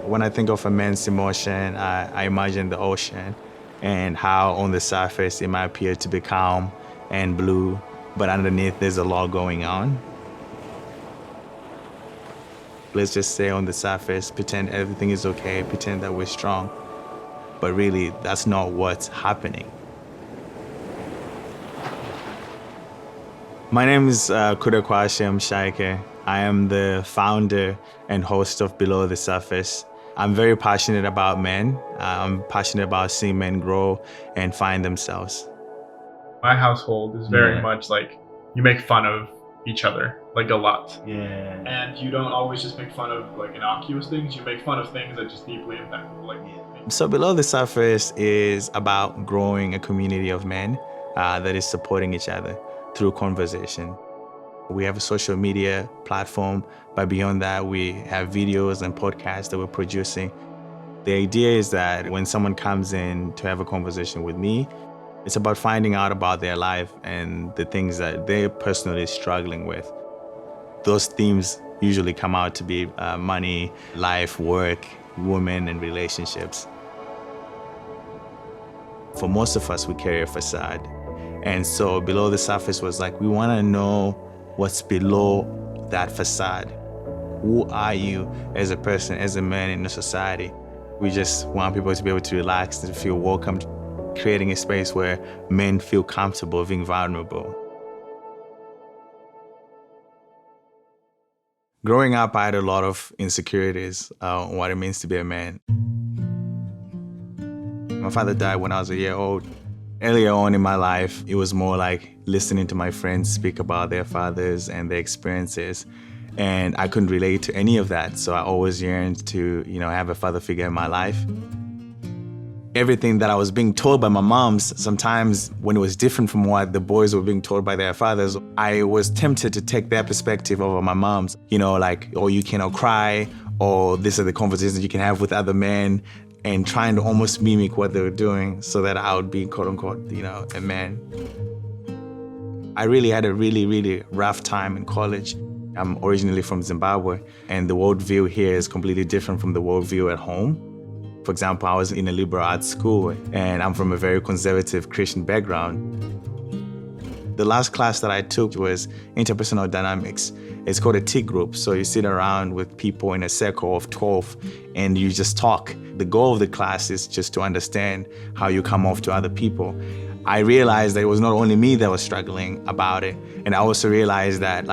When I think of a man's emotion, I imagine the ocean and how on the surface it might appear to be calm and blue, but underneath there's a lot going on. Let's just say on the surface, pretend everything is okay, pretend that we're strong, but really that's not what's happening. My name is Kudakwa Hashem Shaike. I am the founder and host of Below the Surface. I'm very passionate about men. I'm passionate about seeing men grow and find themselves. My household is very much like you make fun of each other, like a lot. Yeah. And you don't always just make fun of like innocuous things, you make fun of things that just deeply impact people like me. So Below the Surface is about growing a community of men that is supporting each other through conversation. We have a social media platform, but beyond that, we have videos and podcasts that we're producing. The idea is that when someone comes in to have a conversation with me, it's about finding out about their life and the things that they're personally struggling with. Those themes usually come out to be money, life, work, women, and relationships. For most of us, we carry a facade. And so Below the Surface was like, we want to know what's below that facade. Who are you as a person, as a man in the society? We just want people to be able to relax and feel welcome, creating a space where men feel comfortable being vulnerable. Growing up, I had a lot of insecurities on what it means to be a man. My father died when I was a year old. Earlier on in my life, it was more like listening to my friends speak about their fathers and their experiences. And I couldn't relate to any of that. So I always yearned to, have a father figure in my life. Everything that I was being told by my moms, sometimes when it was different from what the boys were being told by their fathers, I was tempted to take their perspective over my mom's. Like, oh, you cannot cry, or these are the conversations you can have with other men, and trying to almost mimic what they were doing so that I would be, quote unquote, a man. I really had a really, really rough time in college. I'm originally from Zimbabwe, and the worldview here is completely different from the worldview at home. For example, I was in a liberal arts school, and I'm from a very conservative Christian background. The last class that I took was interpersonal dynamics. It's called a T group. So you sit around with people in a circle of 12 and you just talk. The goal of the class is just to understand how you come off to other people. I realized that it was not only me that was struggling about it. And I also realized that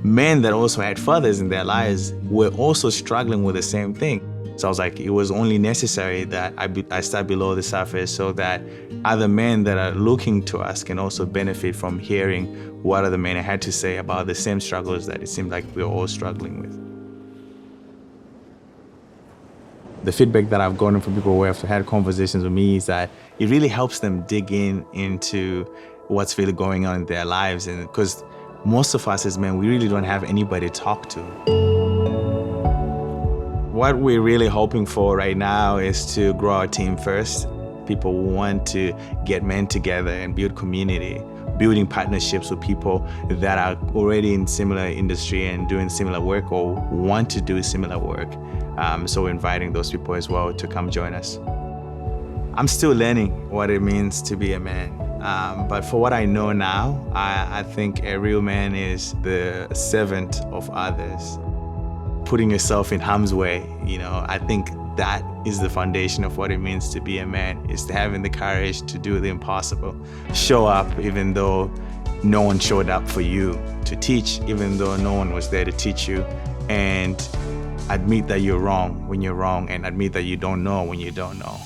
men that also had fathers in their lives were also struggling with the same thing. So I was like, it was only necessary that I start Below the Surface so that other men that are looking to us can also benefit from hearing what other men had to say about the same struggles that it seemed like we were all struggling with. The feedback that I've gotten from people who have had conversations with me is that it really helps them dig into what's really going on in their lives. And because most of us as men, we really don't have anybody to talk to. What we're really hoping for right now is to grow our team first. People want to get men together and build community, building partnerships with people that are already in similar industry and doing similar work or want to do similar work. So we're inviting those people as well to come join us. I'm still learning what it means to be a man. But for what I know now, I think a real man is the servant of others. Putting yourself in harm's way, I think that is the foundation of what it means to be a man, is having the courage to do the impossible. Show up even though no one showed up for you, to teach even though no one was there to teach you, and admit that you're wrong when you're wrong, and admit that you don't know when you don't know.